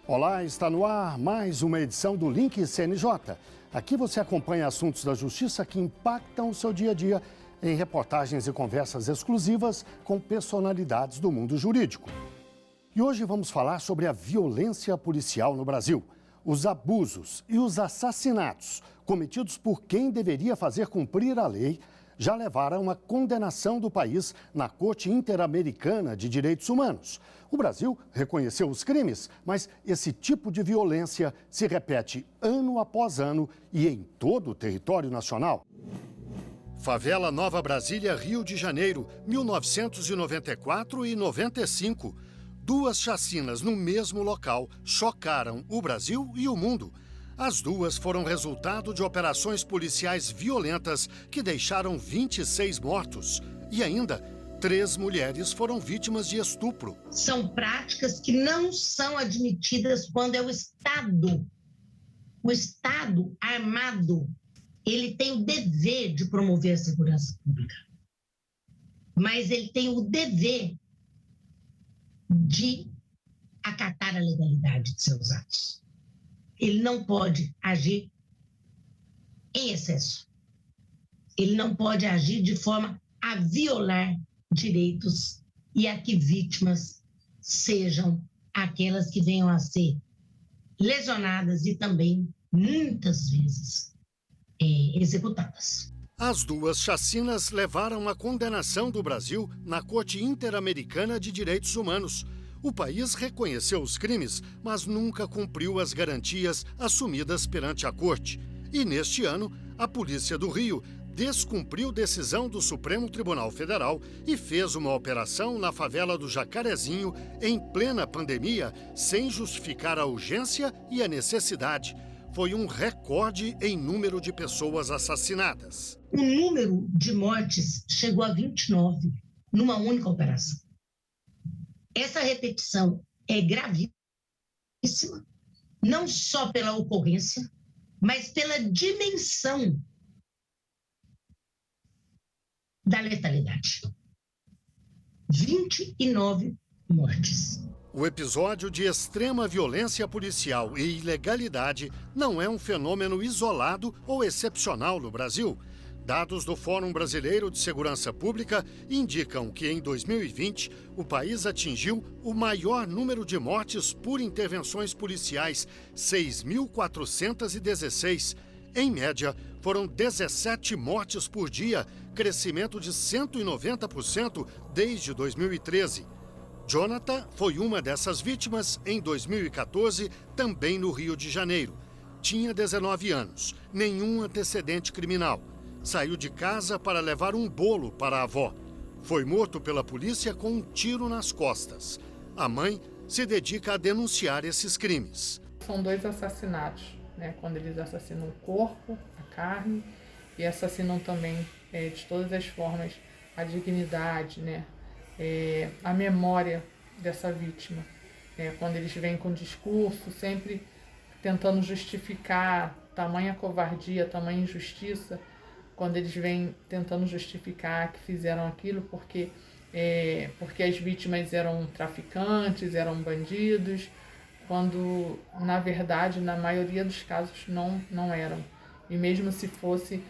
Olá, está no ar mais uma edição do Link CNJ. Aqui você acompanha assuntos da justiça que impactam o seu dia a dia em reportagens e conversas exclusivas com personalidades do mundo jurídico. E hoje vamos falar sobre a violência policial no Brasil, os abusos e os assassinatos cometidos por quem deveria fazer cumprir a lei já levaram à condenação do país na Corte Interamericana de Direitos Humanos. O Brasil reconheceu os crimes, mas esse tipo de violência se repete ano após ano e em todo o território nacional. Favela Nova Brasília, Rio de Janeiro, 1994 e 95. Duas chacinas no mesmo local chocaram o Brasil e o mundo. As duas foram resultado de operações policiais violentas que deixaram 26 mortos. E ainda, 3 mulheres foram vítimas de estupro. São práticas que não são admitidas quando é o Estado. O Estado armado, ele tem o dever de promover a segurança pública. Mas ele tem o dever de acatar a legalidade de seus atos. Ele não pode agir em excesso. Ele não pode agir de forma a violar direitos e a que vítimas sejam aquelas que venham a ser lesionadas e também, muitas vezes, executadas. As duas chacinas levaram à condenação do Brasil na Corte Interamericana de Direitos Humanos. O país reconheceu os crimes, mas nunca cumpriu as garantias assumidas perante a Corte. E neste ano, a Polícia do Rio descumpriu decisão do Supremo Tribunal Federal e fez uma operação na favela do Jacarezinho em plena pandemia, sem justificar a urgência e a necessidade. Foi um recorde em número de pessoas assassinadas. O número de mortes chegou a 29 numa única operação. Essa repetição é gravíssima, não só pela ocorrência, mas pela dimensão da letalidade. 29 mortes. O episódio de extrema violência policial e ilegalidade não é um fenômeno isolado ou excepcional no Brasil. Dados do Fórum Brasileiro de Segurança Pública indicam que em 2020 o país atingiu o maior número de mortes por intervenções policiais, 6.416. Em média, foram 17 mortes por dia, crescimento de 190% desde 2013. Jonathan foi uma dessas vítimas em 2014, também no Rio de Janeiro. Tinha 19 anos, nenhum antecedente criminal. Saiu de casa para levar um bolo para a avó. Foi morto pela polícia com um tiro nas costas. A mãe se dedica a denunciar esses crimes. São 2 assassinatos, né? Quando eles assassinam o corpo, a carne, e assassinam também, de todas as formas, a dignidade, né? A memória dessa vítima. Quando eles vêm com discurso, sempre tentando justificar tamanha covardia, tamanha injustiça, quando eles vêm tentando justificar que fizeram aquilo porque as vítimas eram traficantes, eram bandidos, quando, na verdade, na maioria dos casos, não eram. E mesmo se fosse,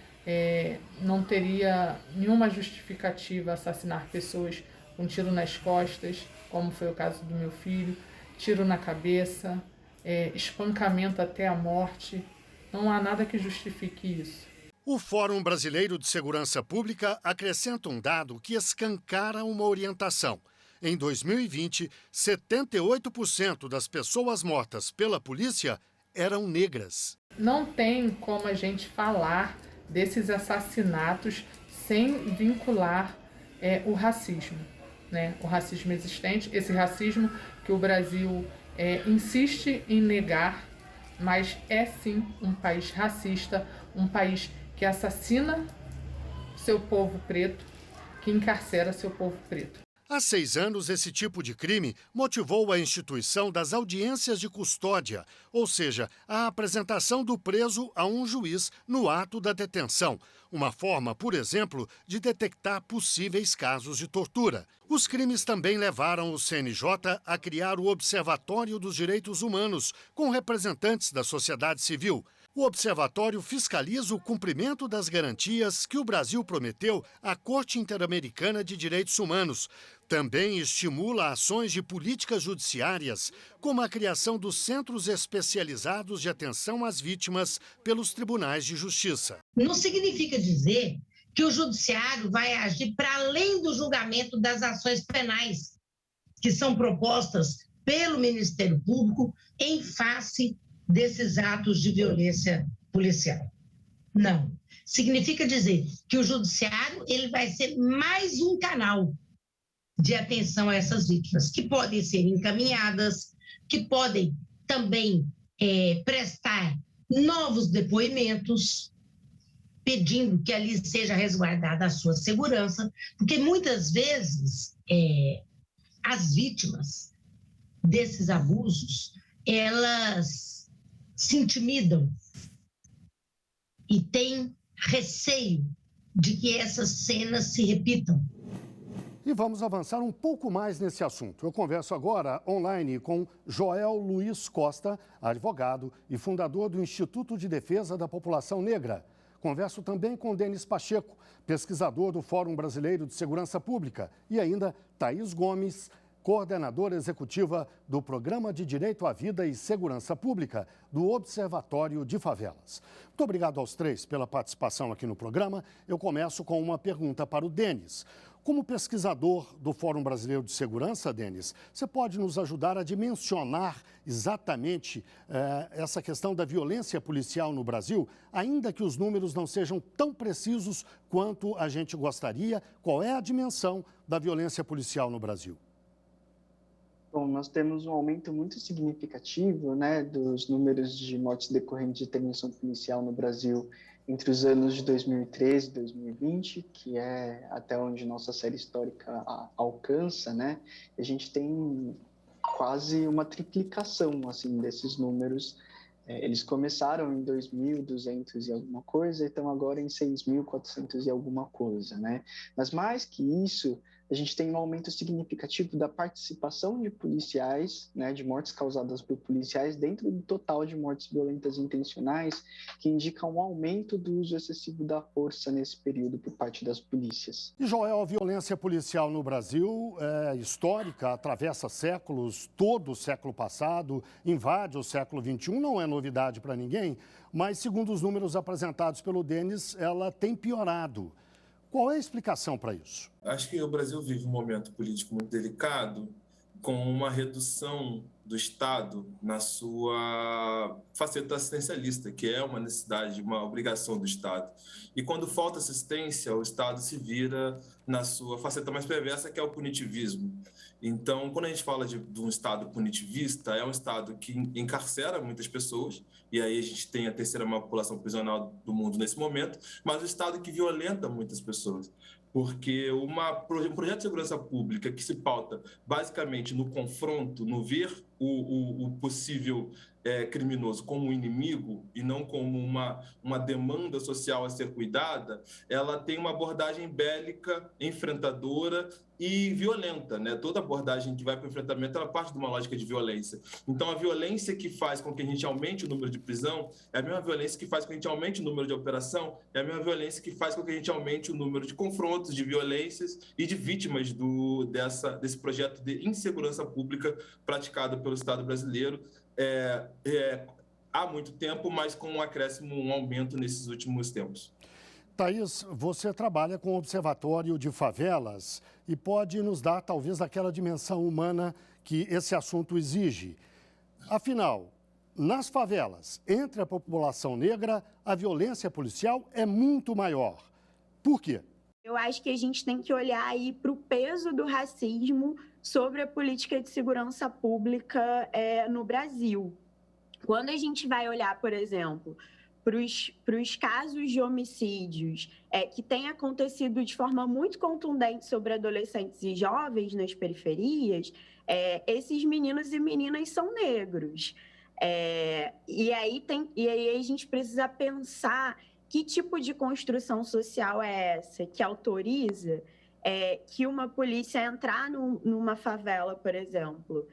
não teria nenhuma justificativa assassinar pessoas com tiro nas costas, como foi o caso do meu filho, tiro na cabeça, espancamento até a morte. Não há nada que justifique isso. O Fórum Brasileiro de Segurança Pública acrescenta um dado que escancara uma orientação. Em 2020, 78% das pessoas mortas pela polícia eram negras. Não tem como a gente falar desses assassinatos sem vincular o racismo, né? O racismo existente, esse racismo que o Brasil insiste em negar, mas é sim um país racista, um país que assassina seu povo preto, que encarcera seu povo preto. Há 6 anos, esse tipo de crime motivou a instituição das audiências de custódia, ou seja, a apresentação do preso a um juiz no ato da detenção. Uma forma, por exemplo, de detectar possíveis casos de tortura. Os crimes também levaram o CNJ a criar o Observatório dos Direitos Humanos, com representantes da sociedade civil. O observatório fiscaliza o cumprimento das garantias que o Brasil prometeu à Corte Interamericana de Direitos Humanos. Também estimula ações de políticas judiciárias, como a criação dos Centros Especializados de Atenção às Vítimas pelos Tribunais de Justiça. Não significa dizer que o judiciário vai agir para além do julgamento das ações penais que são propostas pelo Ministério Público em face desses atos de violência policial. Não. Significa dizer que o judiciário ele vai ser mais um canal de atenção a essas vítimas, que podem ser encaminhadas, que podem também prestar novos depoimentos, pedindo que ali seja resguardada a sua segurança, porque muitas vezes as vítimas desses abusos, elas se intimidam e têm receio de que essas cenas se repitam. E vamos avançar um pouco mais nesse assunto. Eu converso agora online com Joel Luiz Costa, advogado e fundador do Instituto de Defesa da População Negra. Converso também com Denis Pacheco, pesquisador do Fórum Brasileiro de Segurança Pública, e ainda Thaís Gomes, coordenadora executiva do Programa de Direito à Vida e Segurança Pública do Observatório de Favelas. Muito obrigado aos três pela participação aqui no programa. Eu começo com uma pergunta para o Denis. Como pesquisador do Fórum Brasileiro de Segurança, Denis, você pode nos ajudar a dimensionar exatamente essa questão da violência policial no Brasil, ainda que os números não sejam tão precisos quanto a gente gostaria? Qual é a dimensão da violência policial no Brasil? Bom, nós temos um aumento muito significativo, né, dos números de mortes decorrentes de intervenção policial no Brasil entre os anos de 2013 e 2020, que é até onde nossa série histórica alcança, né? A gente tem quase uma triplicação assim desses números. Eles começaram em 2.200 e alguma coisa e estão agora em 6.400 e alguma coisa, né? Mas mais que isso, a gente tem um aumento significativo da participação de policiais, né, de mortes causadas por policiais dentro do total de mortes violentas intencionais, que indica um aumento do uso excessivo da força nesse período por parte das polícias. E, Joel, a violência policial no Brasil é histórica, atravessa séculos, todo o século passado, invade o século XXI, não é novidade para ninguém, mas, segundo os números apresentados pelo Denis, ela tem piorado. Qual é a explicação para isso? Acho que o Brasil vive um momento político muito delicado, com uma redução do Estado na sua faceta assistencialista, que é uma necessidade, uma obrigação do Estado. E quando falta assistência, o Estado se vira na sua faceta mais perversa, que é o punitivismo. Então, quando a gente fala de um Estado punitivista, é um Estado que encarcera muitas pessoas, e aí a gente tem a terceira maior população prisional do mundo nesse momento, mas um Estado que violenta muitas pessoas. Porque um projeto de segurança pública que se pauta basicamente no confronto, no ver o possível criminoso como um inimigo e não como uma demanda social a ser cuidada, ela tem uma abordagem bélica, enfrentadora e violenta, né? Toda abordagem que vai para o enfrentamento, ela parte de uma lógica de violência. Então, a violência que faz com que a gente aumente o número de prisão é a mesma violência que faz com que a gente aumente o número de operação, é a mesma violência que faz com que a gente aumente o número de confrontos, de violências e de vítimas desse projeto de insegurança pública praticado pelo Estado brasileiro há muito tempo, mas com um acréscimo, um aumento nesses últimos tempos. Thaís, você trabalha com o Observatório de Favelas e pode nos dar, talvez, aquela dimensão humana que esse assunto exige. Afinal, nas favelas, entre a população negra, a violência policial é muito maior. Por quê? Eu acho que a gente tem que olhar aí para o peso do racismo sobre a política de segurança pública no Brasil. Quando a gente vai olhar, por exemplo, para os casos de homicídios que têm acontecido de forma muito contundente sobre adolescentes e jovens nas periferias, esses meninos e meninas são negros. E aí a gente precisa pensar que tipo de construção social é essa que autoriza que uma polícia entrar numa favela, por exemplo,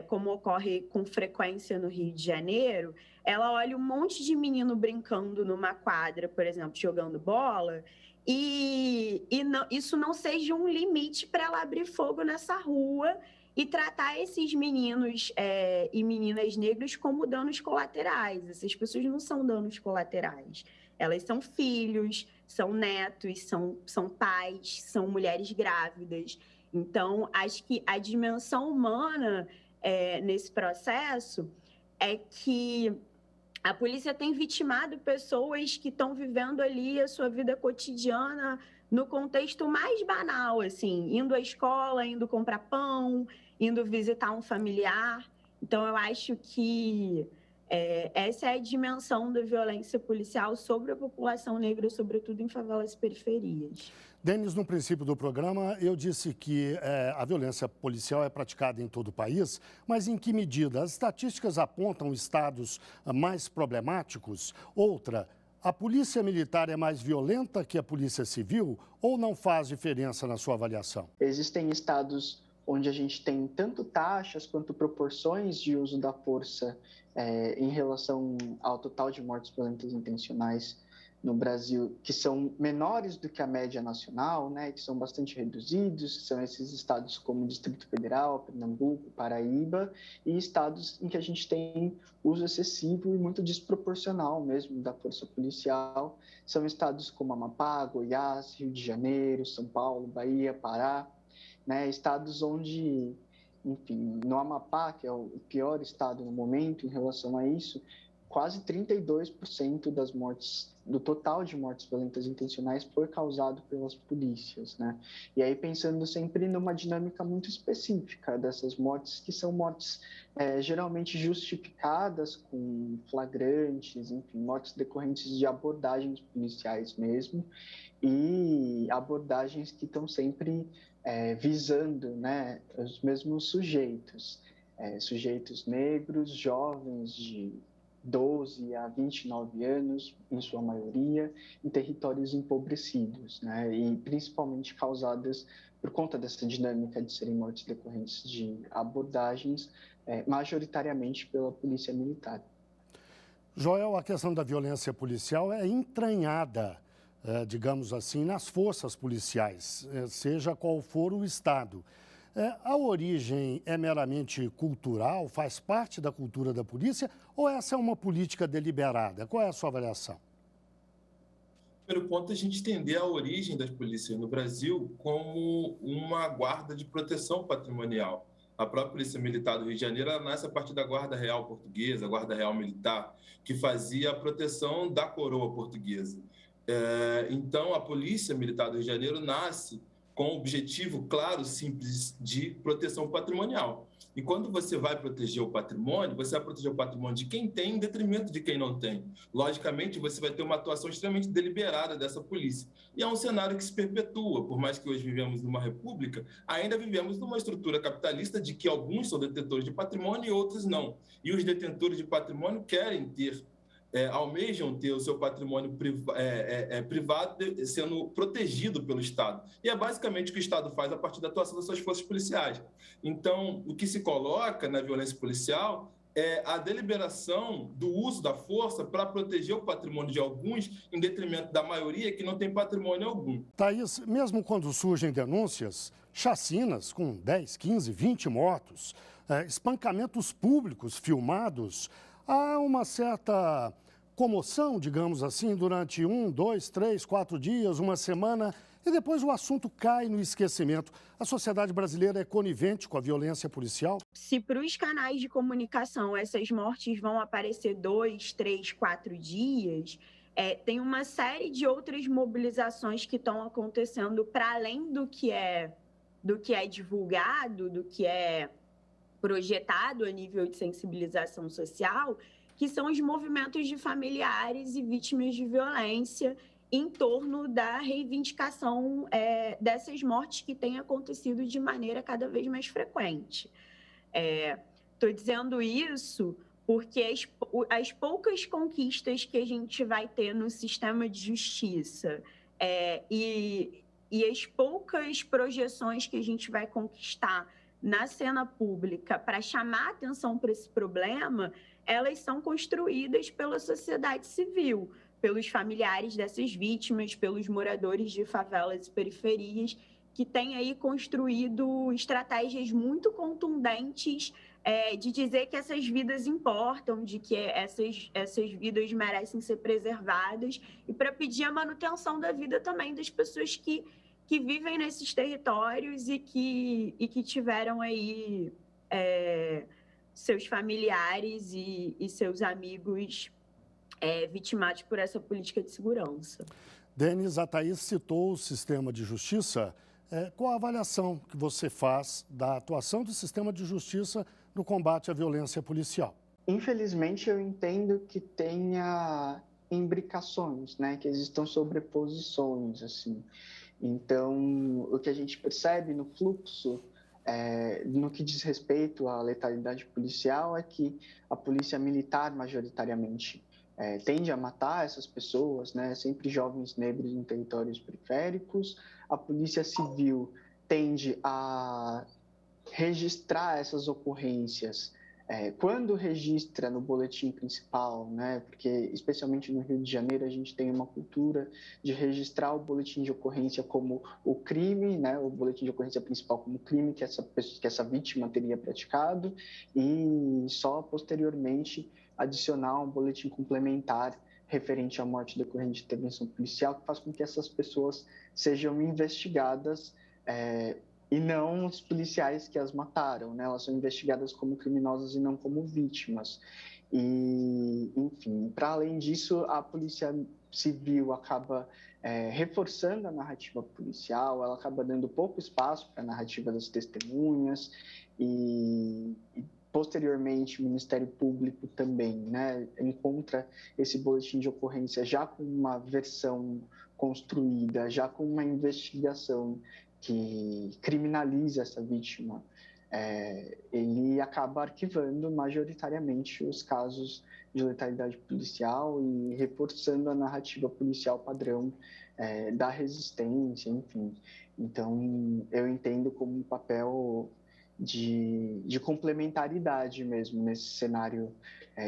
como ocorre com frequência no Rio de Janeiro, ela olha um monte de menino brincando numa quadra, por exemplo, jogando bola, e isso não seja um limite para ela abrir fogo nessa rua e tratar esses meninos e meninas negros como danos colaterais. Essas pessoas não são danos colaterais. Elas são filhos, são netos, são pais, são mulheres grávidas. Então, acho que a dimensão humana nesse processo é que a polícia tem vitimado pessoas que estão vivendo ali a sua vida cotidiana no contexto mais banal, assim, indo à escola, indo comprar pão, indo visitar um familiar. Então, eu acho que essa é a dimensão da violência policial sobre a população negra, sobretudo em favelas e periferias. Denis, no princípio do programa, eu disse que a violência policial é praticada em todo o país, mas em que medida? As estatísticas apontam estados mais problemáticos? Outra, a polícia militar é mais violenta que a polícia civil ou não faz diferença na sua avaliação? Existem estados onde a gente tem tanto taxas quanto proporções de uso da força em relação ao total de mortes violentas intencionais no Brasil, que são menores do que a média nacional, né, que são bastante reduzidos, são esses estados como o Distrito Federal, Pernambuco, Paraíba, e estados em que a gente tem uso excessivo e muito desproporcional mesmo da força policial, são estados como Amapá, Goiás, Rio de Janeiro, São Paulo, Bahia, Pará, né, estados onde, enfim, no Amapá, que é o pior estado no momento em relação a isso, quase 32% das mortes, do total de mortes violentas intencionais foi causado pelas polícias, né? E aí pensando sempre numa dinâmica muito específica dessas mortes, que são mortes geralmente justificadas com flagrantes, enfim, mortes decorrentes de abordagens policiais mesmo, e abordagens que estão sempre visando, né, os mesmos sujeitos, sujeitos negros, jovens de 12 a 29 anos, em sua maioria, em territórios empobrecidos, né? E principalmente causadas por conta dessa dinâmica de serem mortes decorrentes de abordagens, majoritariamente pela polícia militar. Joel, a questão da violência policial é entranhada, digamos assim, nas forças policiais, seja qual for o estado. A origem é meramente cultural, faz parte da cultura da polícia, ou essa é uma política deliberada? Qual é a sua avaliação? Primeiro ponto, a gente entender a origem das polícias no Brasil como uma guarda de proteção patrimonial. A própria Polícia Militar do Rio de Janeiro nasce a partir da Guarda Real Portuguesa, a Guarda Real Militar, que fazia a proteção da coroa portuguesa. Então, a Polícia Militar do Rio de Janeiro nasce com o objetivo claro, simples, de proteção patrimonial. E quando você vai proteger o patrimônio, você vai proteger o patrimônio de quem tem em detrimento de quem não tem. Logicamente, você vai ter uma atuação extremamente deliberada dessa polícia. E é um cenário que se perpetua, por mais que hoje vivemos numa república, ainda vivemos numa estrutura capitalista de que alguns são detentores de patrimônio e outros não. E os detentores de patrimônio querem ter almejam ter o seu patrimônio privado sendo protegido pelo Estado. E é basicamente o que o Estado faz a partir da atuação das suas forças policiais. Então, o que se coloca na violência policial é a deliberação do uso da força para proteger o patrimônio de alguns, em detrimento da maioria que não tem patrimônio algum. Thaís, mesmo quando surgem denúncias, chacinas com 10, 15, 20 mortos, espancamentos públicos filmados, há uma certa comoção, digamos assim, durante 1, 2, 3, 4 dias, uma semana, e depois o assunto cai no esquecimento. A sociedade brasileira é conivente com a violência policial? Se para os canais de comunicação essas mortes vão aparecer 2, 3, 4 dias, tem uma série de outras mobilizações que estão acontecendo para além do que é divulgado, do que é projetado a nível de sensibilização social, que são os movimentos de familiares e vítimas de violência em torno da reivindicação dessas mortes que têm acontecido de maneira cada vez mais frequente. Estou dizendo isso porque as poucas conquistas que a gente vai ter no sistema de justiça e as poucas projeções que a gente vai conquistar na cena pública para chamar atenção para esse problema, elas são construídas pela sociedade civil, pelos familiares dessas vítimas, pelos moradores de favelas e periferias, que têm aí construído estratégias muito contundentes de dizer que essas vidas importam, de que essas vidas merecem ser preservadas, e para pedir a manutenção da vida também das pessoas que vivem nesses territórios e que tiveram aí seus familiares e seus amigos vitimados por essa política de segurança. Denis, a Thaís citou o sistema de justiça. Qual a avaliação que você faz da atuação do sistema de justiça no combate à violência policial? Infelizmente, eu entendo que tenha imbricações, né? Que existam sobreposições, assim. Então, o que a gente percebe no fluxo, no que diz respeito à letalidade policial, é que a polícia militar, majoritariamente, tende a matar essas pessoas, né? Sempre jovens negros em territórios periféricos. A polícia civil tende a registrar essas ocorrências quando registra no boletim principal, né? Porque especialmente no Rio de Janeiro a gente tem uma cultura de registrar o boletim de ocorrência como o crime, né? O boletim de ocorrência principal como crime que essa vítima teria praticado, e só posteriormente adicionar um boletim complementar referente à morte decorrente de intervenção policial, que faz com que essas pessoas sejam investigadas e não os policiais que as mataram, né? Elas são investigadas como criminosas e não como vítimas. E, enfim, para além disso, a Polícia Civil acaba reforçando a narrativa policial, ela acaba dando pouco espaço para a narrativa das testemunhas e posteriormente, o Ministério Público também, né, encontra esse boletim de ocorrência já com uma versão construída, já com uma investigação que criminaliza essa vítima. Ele acaba arquivando majoritariamente os casos de letalidade policial e reforçando a narrativa policial padrão da resistência, enfim. Então, eu entendo como um papel de complementaridade mesmo nesse cenário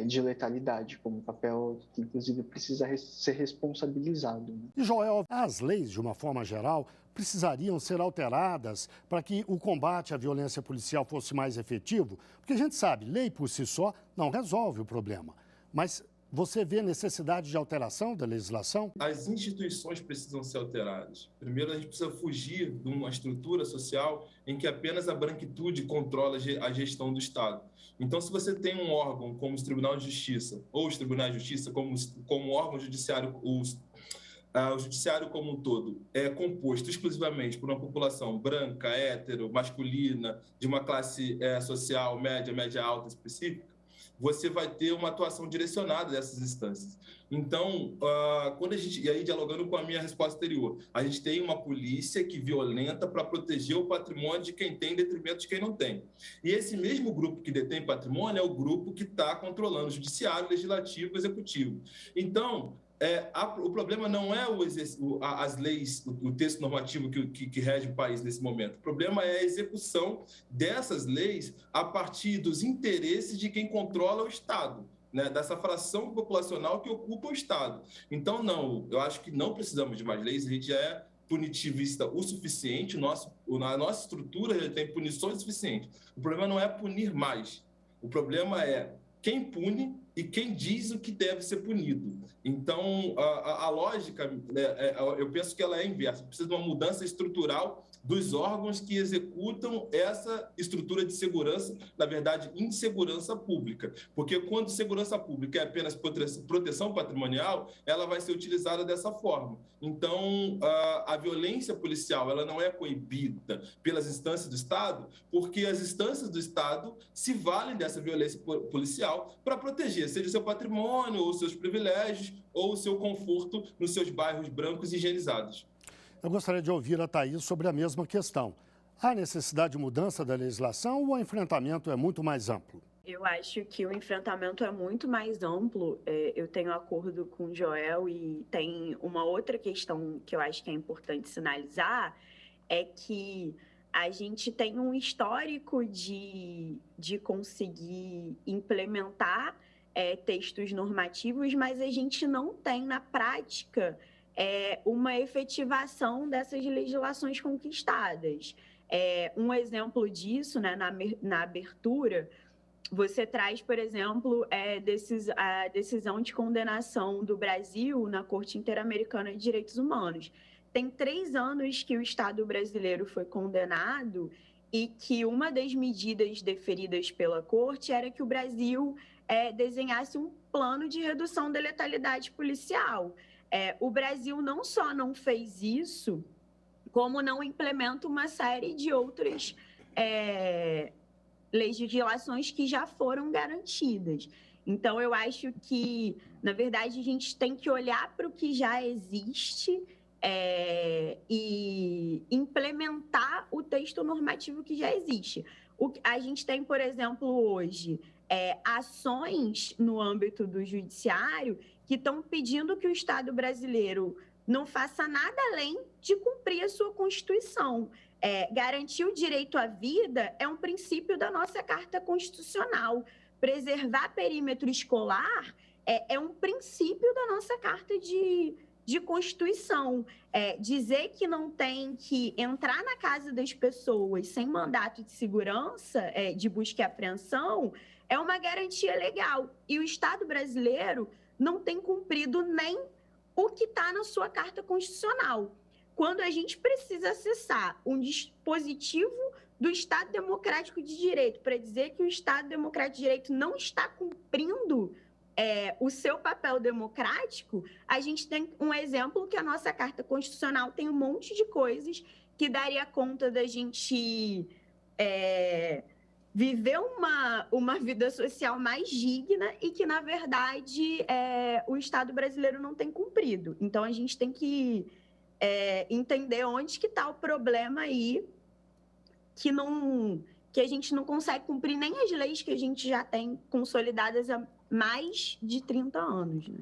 de letalidade, como um papel que, inclusive, precisa ser responsabilizado. Né? E, Joel, as leis, de uma forma geral, precisariam ser alteradas para que o combate à violência policial fosse mais efetivo? Porque a gente sabe, lei por si só não resolve o problema, mas você vê necessidade de alteração da legislação? As instituições precisam ser alteradas. Primeiro, a gente precisa fugir de uma estrutura social em que apenas a branquitude controla a gestão do Estado. Então, se você tem um órgão como o Tribunal de Justiça, ou os Tribunais de Justiça como órgão judiciário, o judiciário como um todo é composto exclusivamente por uma população branca, hétero, masculina, de uma classe social média alta específica, você vai ter uma atuação direcionada dessas instâncias. Então, quando a gente, e aí dialogando com a minha resposta anterior, a gente tem uma polícia que violenta para proteger o patrimônio de quem tem em detrimento de quem não tem. E esse mesmo grupo que detém patrimônio é o grupo que está controlando o judiciário, legislativo e executivo. Então, o problema não é as leis, o texto normativo que rege o país nesse momento. O problema é a execução dessas leis a partir dos interesses de quem controla o Estado, né? Dessa fração populacional que ocupa o Estado. Então, não, eu acho que não precisamos de mais leis, a gente já é punitivista o suficiente, a nossa estrutura já tem punições suficientes. O problema não é punir mais, o problema é quem pune e quem diz o que deve ser punido. Então, a lógica, eu penso que ela é inversa. Precisa de uma mudança estrutural dos órgãos que executam essa estrutura de segurança, na verdade, insegurança pública. Porque quando segurança pública é apenas proteção patrimonial, ela vai ser utilizada dessa forma. Então, a violência policial ela não é coibida pelas instâncias do Estado, porque as instâncias do Estado se valem dessa violência policial para proteger quê? Seja o seu patrimônio, ou os seus privilégios, ou o seu conforto nos seus bairros brancos e higienizados. Eu gostaria de ouvir a Thaís sobre a mesma questão. Há necessidade de mudança da legislação ou o enfrentamento é muito mais amplo? Eu acho que o enfrentamento é muito mais amplo. Eu tenho acordo com o Joel e tem uma outra questão que eu acho que é importante sinalizar, é que a gente tem um histórico de conseguir implementar textos normativos, mas a gente não tem na prática uma efetivação dessas legislações conquistadas. Um exemplo disso, né, na abertura, você traz, por exemplo, a decisão de condenação do Brasil na Corte Interamericana de Direitos Humanos. Tem 3 anos que o Estado brasileiro foi condenado e que uma das medidas deferidas pela Corte era que o Brasil desenhasse um plano de redução da letalidade policial. O Brasil não só não fez isso, como não implementa uma série de outras legislações que já foram garantidas. Então, eu acho que, na verdade, a gente tem que olhar para o que já existe e implementar o texto normativo que já existe. A gente tem, por exemplo, hoje, ações no âmbito do judiciário que estão pedindo que o Estado brasileiro não faça nada além de cumprir a sua Constituição. Garantir o direito à vida é um princípio da nossa Carta Constitucional. Preservar perímetro escolar é um princípio da nossa Carta de Constituição. Dizer que não tem que entrar na casa das pessoas sem mandato de segurança, de busca e apreensão, é uma garantia legal. E o Estado brasileiro não tem cumprido nem o que está na sua Carta Constitucional. Quando a gente precisa acessar um dispositivo do Estado Democrático de Direito para dizer que o Estado Democrático de Direito não está cumprindo o seu papel democrático, a gente tem um exemplo que a nossa Carta Constitucional tem um monte de coisas que daria conta da gente viver uma vida social mais digna e que, na verdade, o Estado brasileiro não tem cumprido. Então, a gente tem que entender onde que está o problema aí, que a gente não consegue cumprir nem as leis que a gente já tem consolidadas há mais de 30 anos. Né?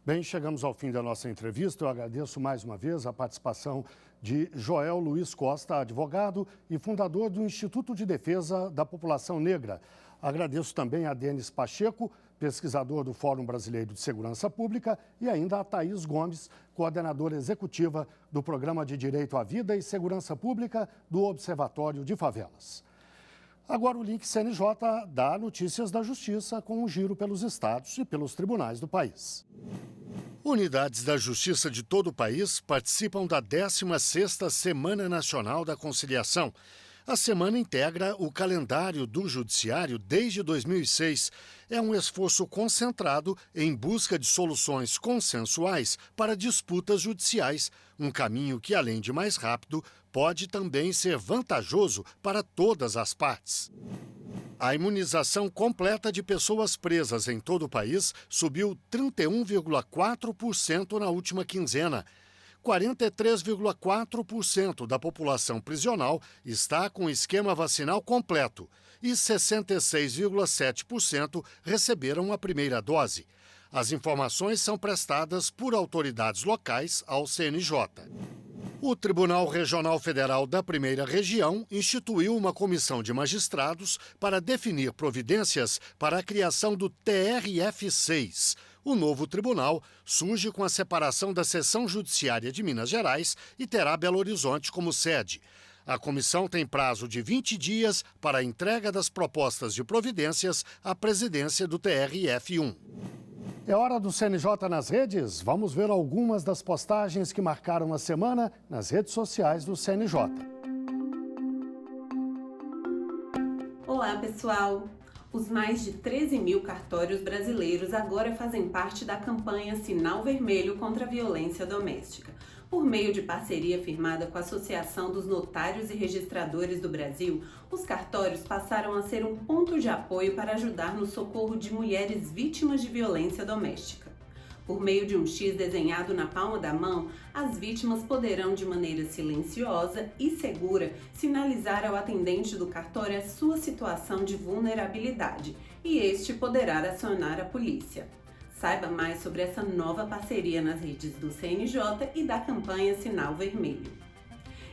Bem, chegamos ao fim da nossa entrevista. Eu agradeço mais uma vez a participação de Joel Luiz Costa, advogado e fundador do Instituto de Defesa da População Negra. Agradeço também a Denis Pacheco, pesquisador do Fórum Brasileiro de Segurança Pública, e ainda a Thaís Gomes, coordenadora executiva do Programa de Direito à Vida e Segurança Pública do Observatório de Favelas. Agora o Link CNJ dá notícias da Justiça com um giro pelos estados e pelos tribunais do país. Unidades da Justiça de todo o país participam da 16ª Semana Nacional da Conciliação. A semana integra o calendário do Judiciário desde 2006. É um esforço concentrado em busca de soluções consensuais para disputas judiciais, um caminho que, além de mais rápido, pode também ser vantajoso para todas as partes. A imunização completa de pessoas presas em todo o país subiu 31,4% na última quinzena. 43,4% da população prisional está com o esquema vacinal completo e 66,7% receberam a primeira dose. As informações são prestadas por autoridades locais ao CNJ. O Tribunal Regional Federal da Primeira Região instituiu uma comissão de magistrados para definir providências para a criação do TRF6. O novo tribunal surge com a separação da Seção Judiciária de Minas Gerais e terá Belo Horizonte como sede. A comissão tem prazo de 20 dias para a entrega das propostas de providências à presidência do TRF1. É hora do CNJ nas redes? Vamos ver algumas das postagens que marcaram a semana nas redes sociais do CNJ. Olá, pessoal! Os mais de 13 mil cartórios brasileiros agora fazem parte da campanha Sinal Vermelho contra a Violência Doméstica. Por meio de parceria firmada com a Associação dos Notários e Registradores do Brasil, os cartórios passaram a ser um ponto de apoio para ajudar no socorro de mulheres vítimas de violência doméstica. Por meio de um X desenhado na palma da mão, as vítimas poderão, de maneira silenciosa e segura, sinalizar ao atendente do cartório a sua situação de vulnerabilidade e este poderá acionar a polícia. Saiba mais sobre essa nova parceria nas redes do CNJ e da campanha Sinal Vermelho.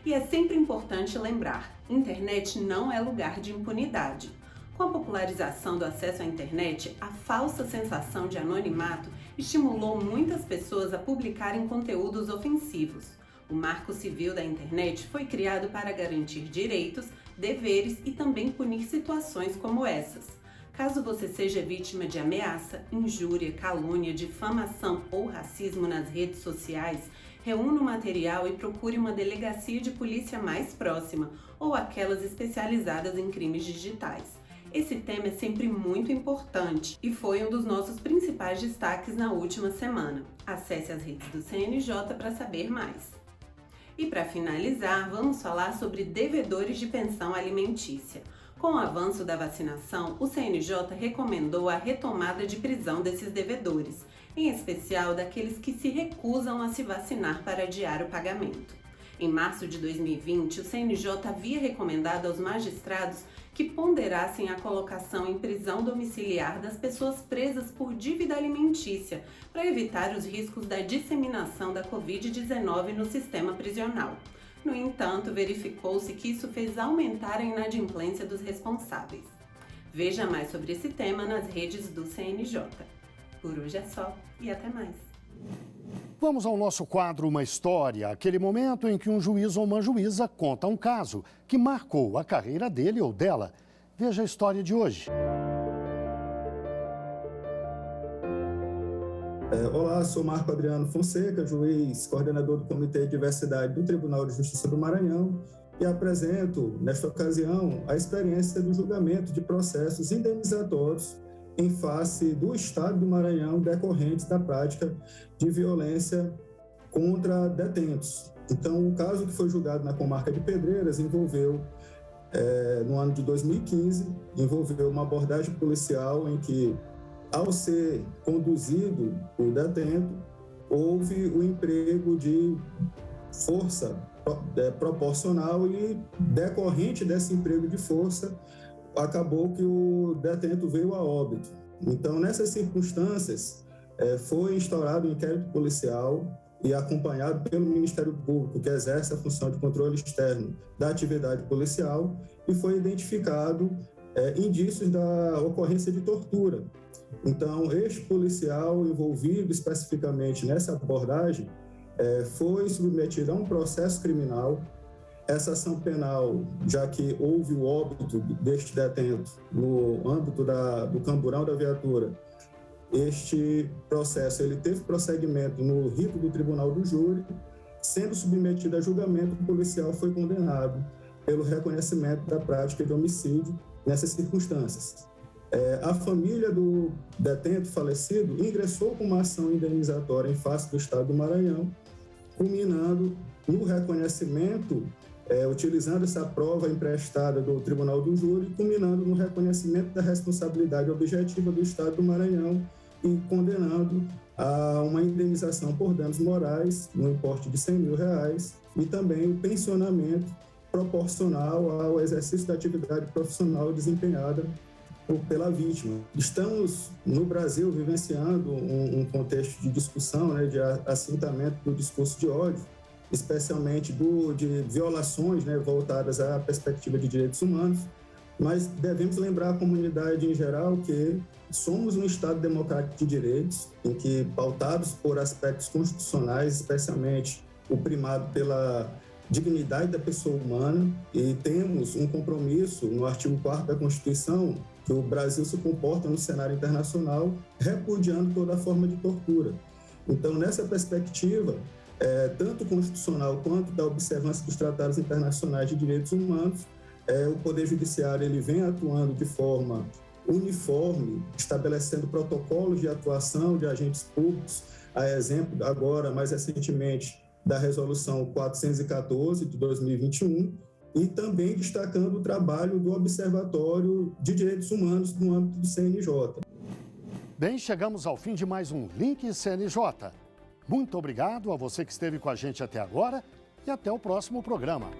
E é sempre importante lembrar, internet não é lugar de impunidade. Com a popularização do acesso à internet, a falsa sensação de anonimato estimulou muitas pessoas a publicarem conteúdos ofensivos. O Marco Civil da Internet foi criado para garantir direitos, deveres e também punir situações como essas. Caso você seja vítima de ameaça, injúria, calúnia, difamação ou racismo nas redes sociais, reúna o material e procure uma delegacia de polícia mais próxima ou aquelas especializadas em crimes digitais. Esse tema é sempre muito importante e foi um dos nossos principais destaques na última semana. Acesse as redes do CNJ para saber mais. E para finalizar, vamos falar sobre devedores de pensão alimentícia. Com o avanço da vacinação, o CNJ recomendou a retomada de prisão desses devedores, em especial daqueles que se recusam a se vacinar para adiar o pagamento. Em março de 2020, o CNJ havia recomendado aos magistrados que ponderassem a colocação em prisão domiciliar das pessoas presas por dívida alimentícia, para evitar os riscos da disseminação da Covid-19 no sistema prisional. No entanto, verificou-se que isso fez aumentar a inadimplência dos responsáveis. Veja mais sobre esse tema nas redes do CNJ. Por hoje é só e até mais. Vamos ao nosso quadro Uma História, aquele momento em que um juiz ou uma juíza conta um caso que marcou a carreira dele ou dela. Veja a história de hoje. Olá, sou Marco Adriano Fonseca, juiz, coordenador do Comitê de Diversidade do Tribunal de Justiça do Maranhão, e apresento, nesta ocasião, a experiência do julgamento de processos indenizatórios em face do Estado do Maranhão decorrentes da prática de violência contra detentos. Então, o caso que foi julgado na comarca de Pedreiras envolveu, no ano de 2015, envolveu uma abordagem policial em que, ao ser conduzido o detento, houve o emprego de força proporcional e, decorrente desse emprego de força, acabou que o detento veio a óbito. Então, nessas circunstâncias, foi instaurado um inquérito policial e acompanhado pelo Ministério Público, que exerce a função de controle externo da atividade policial, e foi identificado indícios da ocorrência de tortura. Então, este policial envolvido especificamente nessa abordagem foi submetido a um processo criminal. Essa ação penal, já que houve o óbito deste detento no âmbito do camburão da viatura, este processo ele teve prosseguimento no rito do Tribunal do Júri. Sendo submetido a julgamento, o policial foi condenado pelo reconhecimento da prática de homicídio nessas circunstâncias. A família do detento falecido ingressou com uma ação indenizatória em face do Estado do Maranhão, culminando no reconhecimento, utilizando essa prova emprestada do Tribunal do Júri, culminando no reconhecimento da responsabilidade objetiva do Estado do Maranhão e condenando a uma indenização por danos morais no importe de R$100 mil e também o pensionamento proporcional ao exercício da atividade profissional desempenhada pela vítima. Estamos, no Brasil, vivenciando um contexto de discussão, de assentamento do discurso de ódio, especialmente de violações voltadas à perspectiva de direitos humanos, mas devemos lembrar a comunidade em geral que somos um Estado democrático de direitos, em que, pautados por aspectos constitucionais, especialmente o primado pela dignidade da pessoa humana, e temos um compromisso no artigo 4º da Constituição que o Brasil se comporta no cenário internacional repudiando toda forma de tortura. Então, nessa perspectiva, tanto constitucional quanto da observância dos tratados internacionais de direitos humanos, o Poder Judiciário ele vem atuando de forma uniforme, estabelecendo protocolos de atuação de agentes públicos, a exemplo, agora, mais recentemente, da Resolução 414 de 2021 e também destacando o trabalho do Observatório de Direitos Humanos no âmbito do CNJ. Bem, chegamos ao fim de mais um Link CNJ. Muito obrigado a você que esteve com a gente até agora e até o próximo programa.